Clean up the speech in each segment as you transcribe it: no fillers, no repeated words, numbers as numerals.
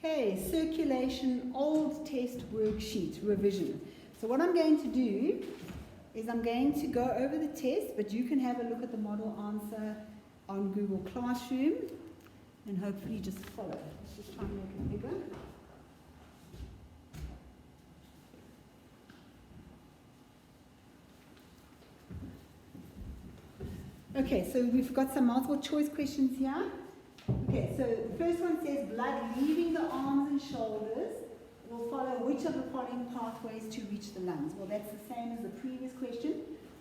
Okay, circulation, old test worksheet, revision. So what I'm going to do is I'm going to go over the test, but you can have a look at the model answer on Google Classroom and hopefully just follow. Let's just try and make it bigger. Okay, so we've got some multiple choice questions here. Okay, so the first one says blood leaving the arms and shoulders will follow which of the following pathways to reach the lungs? Well, that's the same as the previous question.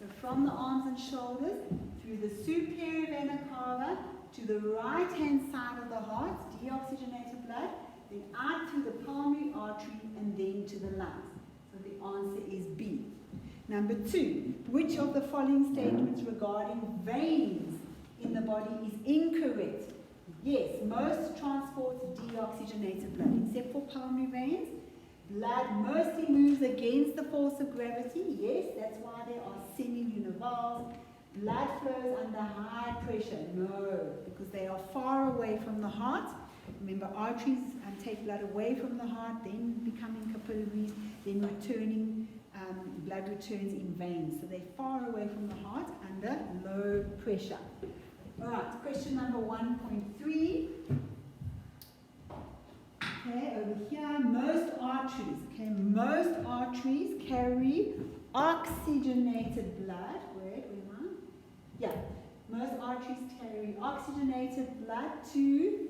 So from the arms and shoulders, through the superior vena cava to the right-hand side of the heart, deoxygenated blood, then out through the pulmonary artery and then to the lungs. So the answer is B. Number 2, which of the following statements regarding veins in the body is incorrect? Yes, most transport deoxygenated blood, except for pulmonary veins. Blood mostly moves against the force of gravity. Yes, that's why there are semi-lunar valves. Blood flows under high pressure. No, because they are far away from the heart. Remember, arteries take blood away from the heart, then becoming capillaries, then returning, blood returns in veins. So they're far away from the heart under low pressure. All right, question number 1.3. Okay, over here, most arteries carry oxygenated blood. Where am I? Yeah, most arteries carry oxygenated blood to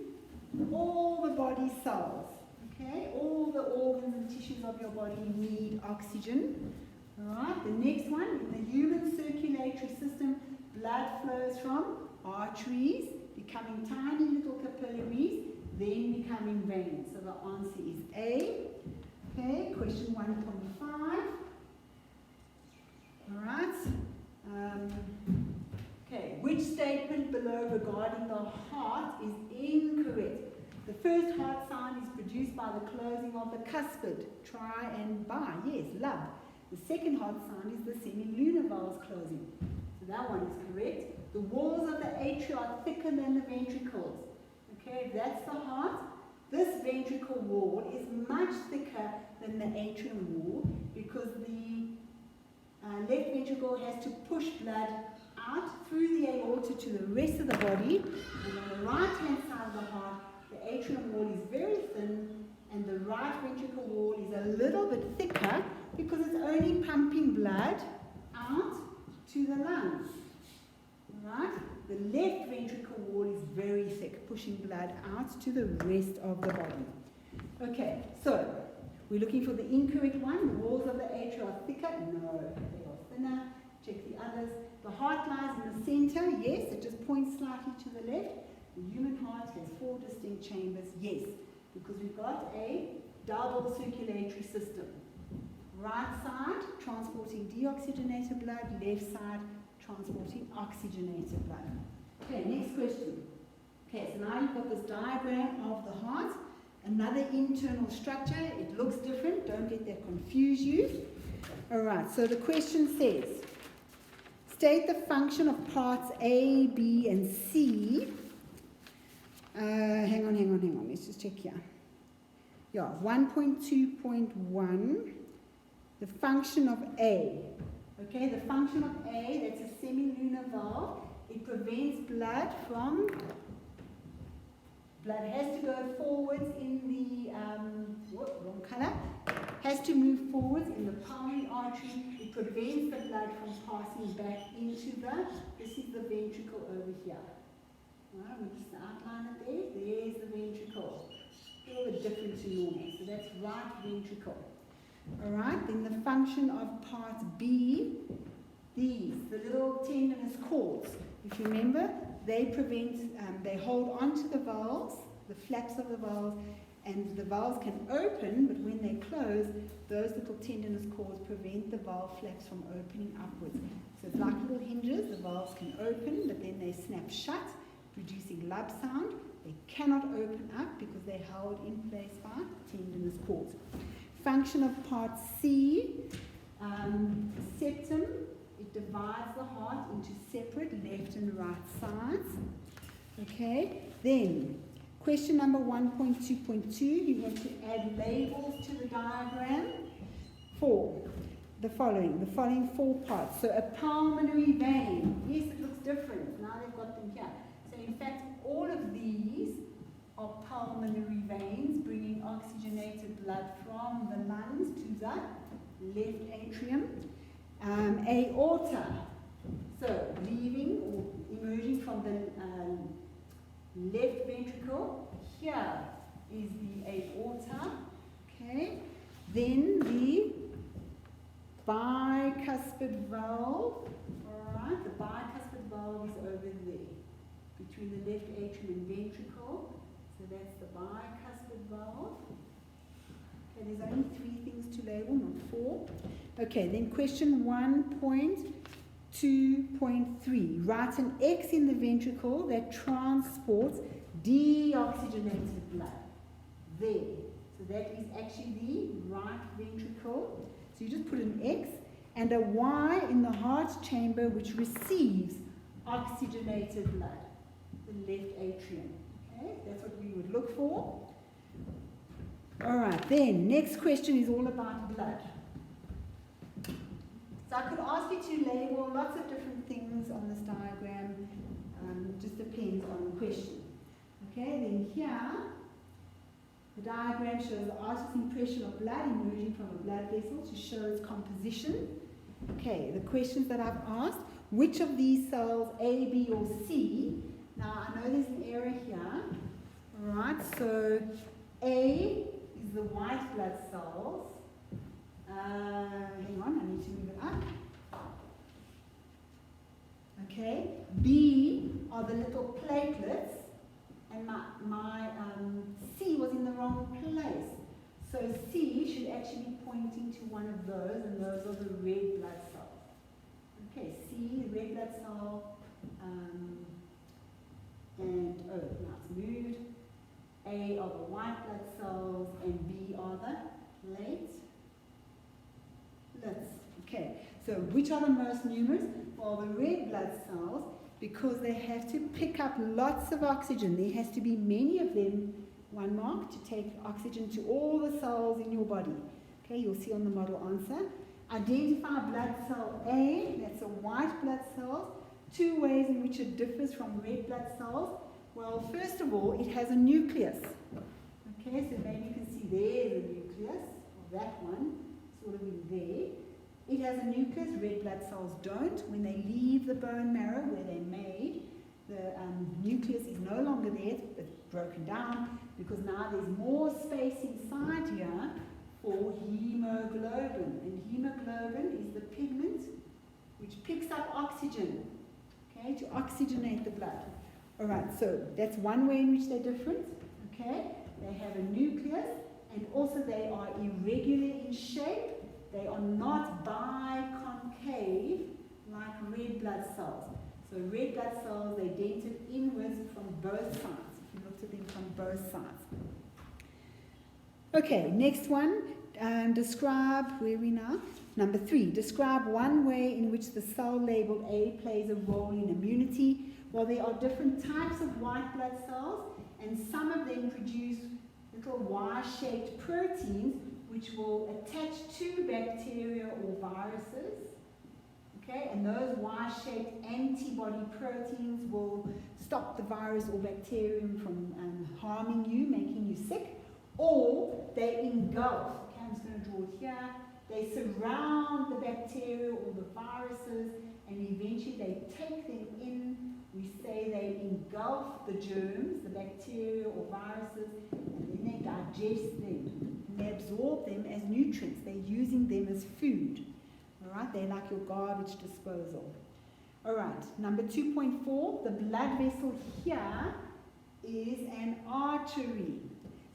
all the body cells. Okay, all the organs and tissues of your body need oxygen. All right, the next one, in the human circulatory system, blood flows from arteries, becoming tiny little capillaries, then becoming veins. So the answer is A. Okay, question 1.5. All right. Okay, which statement below regarding the heart is incorrect? The first heart sound is produced by the closing of the cuspid. Try and buy. Yes, love. The second heart sound is the semi-lunar valves closing. So that one is correct. The walls of the atria are thicker than the ventricles. Okay, if that's the heart, this ventricle wall is much thicker than the atrium wall because the left ventricle has to push blood out through the aorta to the rest of the body, and on the right-hand side of the heart, the atrium wall is very thin, and the right ventricle wall is a little bit thicker because it's only pumping blood out to the lungs. Right? The left ventricle wall is very thick, pushing blood out to the rest of the body. Okay, so we're looking for the incorrect one. The walls of the atria are thicker. No, they are thinner. Check the others. The heart lies in the center. Yes, it just points slightly to the left. The human heart has 4 distinct chambers. Yes, because we've got a double circulatory system. Right side transporting deoxygenated blood, left side transporting oxygenated blood. Okay, next question. Okay, so now you've got this diagram of the heart, another internal structure. It looks different, don't let that confuse you. Alright, so the question says, state the function of parts A, B, and C. Hang on, let's just check here. Yeah, 1.2.1, the function of A. Okay, the function of A, that's a semi-lunar valve. It prevents blood has to go forwards in the, wrong color, has to move forwards in the pulmonary artery. It prevents the blood from passing back into this is the ventricle over here. Right, we'll just outline it there. There's the ventricle. A little bit different to normal. So that's right ventricle. Alright, then the function of part B, the little tendinous cords. If you remember, they they hold onto the valves, the flaps of the valves, and the valves can open, but when they close, those little tendinous cords prevent the valve flaps from opening upwards. So it's like little hinges, the valves can open, but then they snap shut, producing lub sound. They cannot open up because they're held in place by tendinous cords. Function of part C, septum, it divides the heart into separate left and right sides. Okay, then Question number 1.2.2, you want to add labels to the diagram for the following 4 parts. So a pulmonary vein, yes, it looks different, now they've got them here. So in fact, all of these are pulmonary veins bringing oxygenated blood from the lungs to the left atrium. Aorta, so leaving or emerging from the left ventricle, here is the aorta, okay? Then the bicuspid valve, alright, the bicuspid valve is over there, between the left atrium and ventricle, so that's the bicuspid valve. Okay, there's only 3 things to label, not 4. Okay, then question 1.2.3. Write an X in the ventricle that transports deoxygenated blood. There. So that is actually the right ventricle. So you just put an X and a Y in the heart chamber which receives oxygenated blood. The left atrium. Okay, that's what we would look for. Alright, then next question is all about blood. So I could ask you to label lots of different things on this diagram, just depends on the question. Okay, then here, the diagram shows the artist's impression of blood emerging from a blood vessel to show its composition. Okay, the questions that I've asked, which of these cells, A, B, or C? Now, I know there's an error here. Alright, so A is the white blood cells. Hang on, I need to move it up. Okay, B are the little platelets, and my C was in the wrong place. So C should actually be pointing to one of those, and those are the red blood cells. Okay, C, the red blood cell, and oh, now it's moved. A are the white blood cells, and B are the platelets. Okay, so which are the most numerous? Well, the red blood cells, because they have to pick up lots of oxygen. There has to be many of them, 1 mark, to take oxygen to all the cells in your body. Okay, you'll see on the model answer. Identify blood cell A, that's a white blood cell. 2 ways in which it differs from red blood cells. Well, first of all, it has a nucleus. Okay, so maybe you can see there's a nucleus, or that one, sort of in there. It has a nucleus, red blood cells don't. When they leave the bone marrow where they're made, the nucleus is no longer there, it's broken down, because now there's more space inside here for hemoglobin. And hemoglobin is the pigment which picks up oxygen, okay, to oxygenate the blood. Alright, so that's one way in which they're different, okay? They have a nucleus, and also they are irregular in shape. They are not biconcave like red blood cells. So red blood cells, they dented inwards from both sides, if you looked at them from both sides. Okay, next one, describe, where are we now? Number 3, describe one way in which the cell labeled A plays a role in immunity. Well, there are different types of white blood cells, and some of them produce little Y-shaped proteins which will attach to bacteria or viruses. Okay, and those Y-shaped antibody proteins will stop the virus or bacterium from harming you, making you sick, or they engulf. Okay, I'm just going to draw it here. They surround the bacteria or the viruses, and eventually they take them in. We say they engulf the germs, the bacteria or viruses, and then they digest them. And they absorb them as nutrients. They're using them as food. Alright, they're like your garbage disposal. Alright, number 2.4, the blood vessel here is an artery.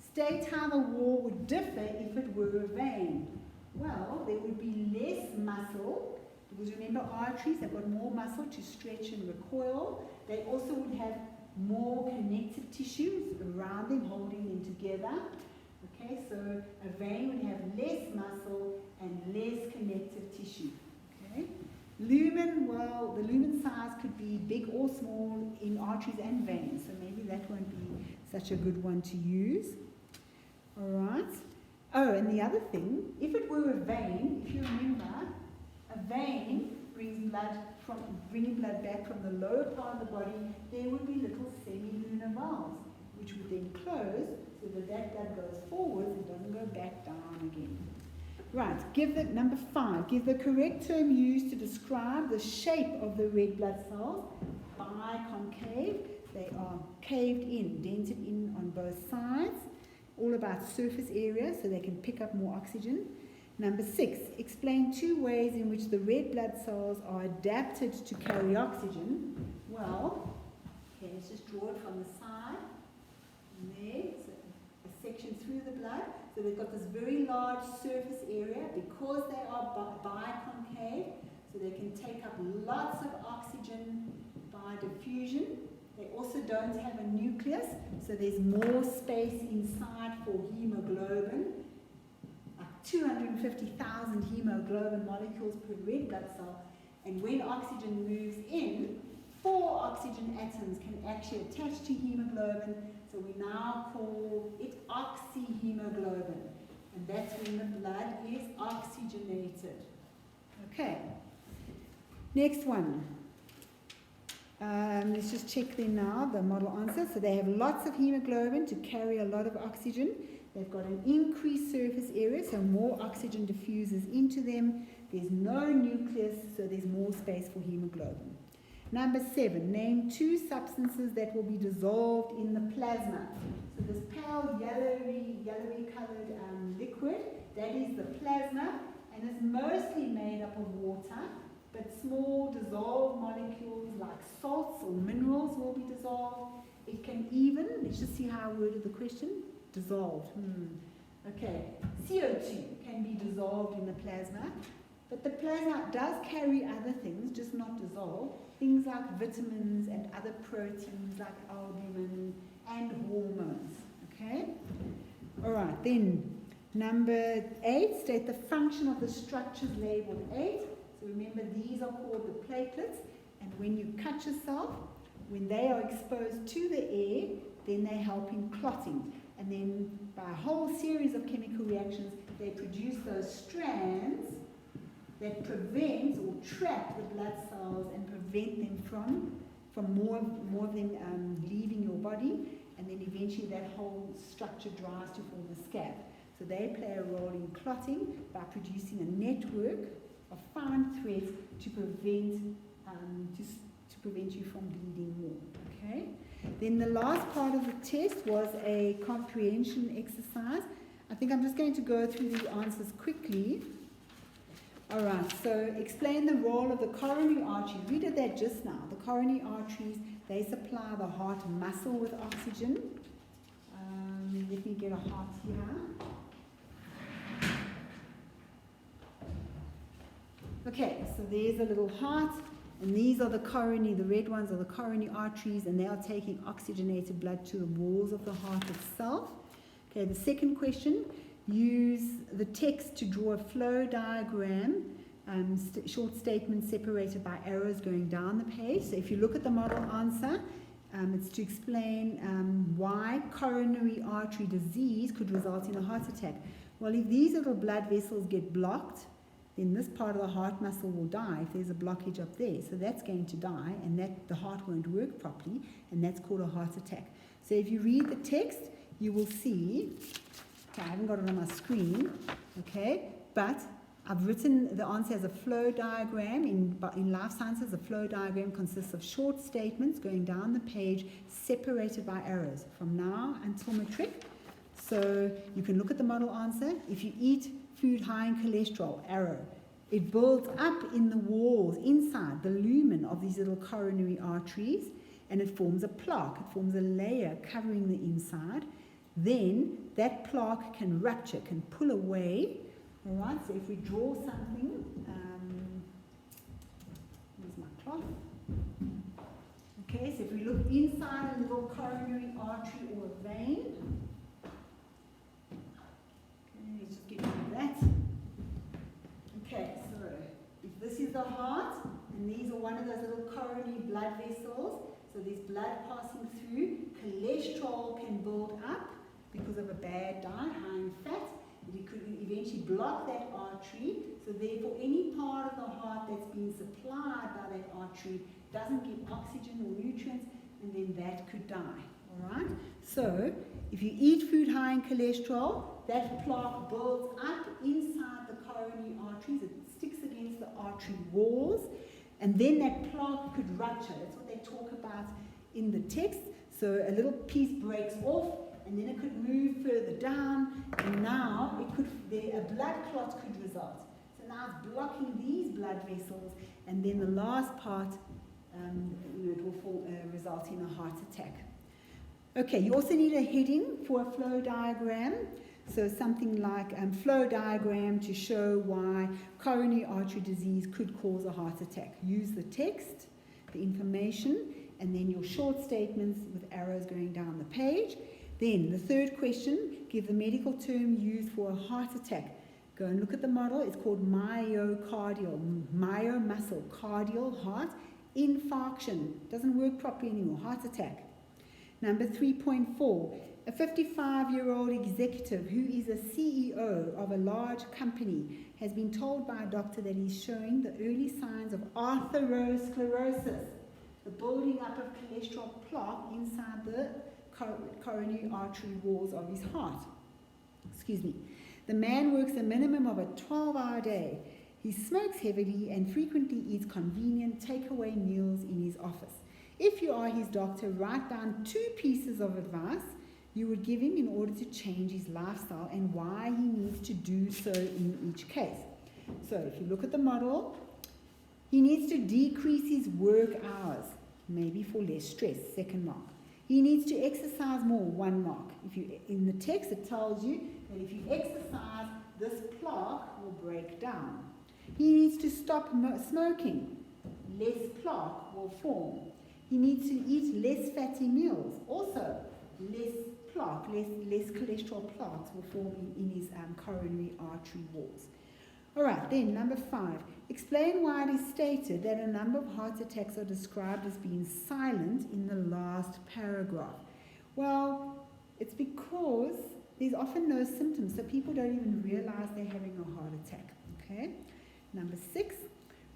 State how the wall would differ if it were a vein. Well, there would be less muscle, because remember arteries, they've got more muscle to stretch and recoil. They also would have more connective tissues around them, holding them together. Okay, so a vein would have less muscle and less connective tissue. Okay, lumen, well, the lumen size could be big or small in arteries and veins, so maybe that won't be such a good one to use. All right. Oh, and the other thing, if it were a vein, if you remember, a vein brings bringing blood back from the lower part of the body, there would be little semi-lunar valves, which would then close so that that blood goes forwards and doesn't go back down again. Right, number 5, give the correct term used to describe the shape of the red blood cells. Biconcave, they are caved in, dented in on both sides. All about surface area so they can pick up more oxygen. Number 6, explain 2 ways in which the red blood cells are adapted to carry oxygen. Well, okay, let's just draw it from the side. And there, so a section through the blood. So they've got this very large surface area because they are biconcave, so they can take up lots of oxygen by diffusion. They also don't have a nucleus, so there's more space inside for hemoglobin. 250,000 hemoglobin molecules per red blood cell, and when oxygen moves in, 4 oxygen atoms can actually attach to hemoglobin, so we now call it oxyhemoglobin, and that's when the blood is oxygenated. Okay, next one. Let's just check them now, the model answer. So they have lots of hemoglobin to carry a lot of oxygen. They've got an increased surface area, so more oxygen diffuses into them. There's no nucleus, so there's more space for hemoglobin. Number 7, name 2 substances that will be dissolved in the plasma. So this pale yellowy colored liquid, that is the plasma, and it's mostly made up of water, but small dissolved molecules like salts or minerals will be dissolved. It can even, let's just see how I worded the question, dissolved. Okay, CO2 can be dissolved in the plasma, but the plasma does carry other things, just not dissolved. Things like vitamins and other proteins like albumin and hormones. Okay? Alright, then number 8, state the function of the structures labeled 8. So remember, these are called the platelets, and when you cut yourself, when they are exposed to the air, then they help in clotting. And then by a whole series of chemical reactions, they produce those strands that prevent or trap the blood cells and prevent them from more of them leaving your body, and then eventually that whole structure dries to form a scab. So they play a role in clotting by producing a network of fine threads to prevent you from bleeding more. Okay. Then the last part of the test was a comprehension exercise. I think I'm just going to go through the answers quickly. All right, so explain the role of the coronary arteries. We did that just now. The coronary arteries, they supply the heart muscle with oxygen. Let me get a heart here. Okay, so there's a little heart, and these are the coronary, the red ones are the coronary arteries, and they are taking oxygenated blood to the walls of the heart itself. Okay, the second question, use the text to draw a flow diagram, short statements separated by arrows going down the page. So if you look at the model answer, it's to explain why coronary artery disease could result in a heart attack. Well, if these little blood vessels get blocked, then this part of the heart muscle will die if there's a blockage up there. So that's going to die, and the heart won't work properly, and that's called a heart attack. So if you read the text, you will see, okay, I haven't got it on my screen, okay, but I've written the answer as a flow diagram. In life sciences, a flow diagram consists of short statements going down the page, separated by arrows from now until matric. So you can look at the model answer. If you eat food high in cholesterol, arrow. It builds up in the walls, inside the lumen of these little coronary arteries, and it forms a plaque. It forms a layer covering the inside. Then that plaque can rupture, can pull away. All right, so if we draw something, here's my cloth. Okay, so if we look inside a little coronary artery or a vein, let's just get rid of that. Okay, so if this is the heart, and these are one of those little coronary blood vessels, so there's blood passing through, cholesterol can build up because of a bad diet, high in fat. It could eventually block that artery, so therefore any part of the heart that's being supplied by that artery doesn't get oxygen or nutrients, and then that could die. Alright? So, if you eat food high in cholesterol, that plaque builds up inside the coronary arteries, it sticks against the artery walls, and then that plaque could rupture. That's what they talk about in the text. So a little piece breaks off, and then it could move further down, and now a blood clot could result. So now it's blocking these blood vessels, and then the last part, it will result in a heart attack. Okay, you also need a heading for a flow diagram. So something like flow diagram to show why coronary artery disease could cause a heart attack. Use the text, the information, and then your short statements with arrows going down the page. Then the third question, give the medical term used for a heart attack. Go and look at the model. It's called myocardial, myomuscle, cardial heart infarction. Doesn't work properly anymore, heart attack. Number 3.4, a 55-year-old executive who is a CEO of a large company has been told by a doctor that he's showing the early signs of atherosclerosis, the building up of cholesterol plaque inside the coronary artery walls of his heart. Excuse me. The man works a minimum of a 12-hour day. He smokes heavily and frequently eats convenient takeaway meals in his office. If you are his doctor, write down 2 pieces of advice you would give him in order to change his lifestyle and why he needs to do so in each case. So if you look at the model, he needs to decrease his work hours, maybe for less stress, second mark. He needs to exercise more, 1 mark. In the text it tells you that if you exercise, this plaque will break down. He needs to stop smoking, less plaque will form. He needs to eat less fatty meals, also less plaque, less cholesterol plaques will form in his coronary artery walls. Alright, then number 5, explain why it is stated that a number of heart attacks are described as being silent in the last paragraph. Well, it's because there's often no symptoms, so people don't even realize they're having a heart attack. Okay? Number 6,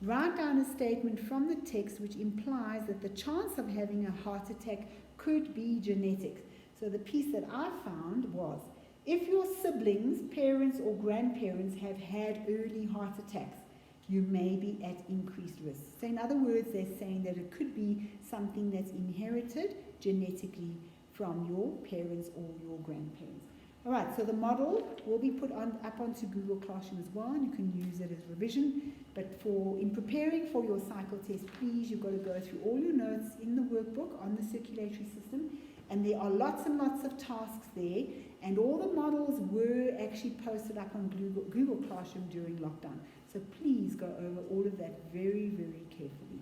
write down a statement from the text which implies that the chance of having a heart attack could be genetic. So the piece that I found was, if your siblings, parents or grandparents have had early heart attacks, you may be at increased risk. So in other words, they're saying that it could be something that's inherited genetically from your parents or your grandparents. Alright, so the model will be put up onto Google Classroom as well, and you can use it as revision. But in preparing for your cycle test, please, you've got to go through all your notes in the workbook on the circulatory system, and there are lots and lots of tasks there, and all the models were actually posted up on Google Classroom during lockdown. So please go over all of that very, very carefully.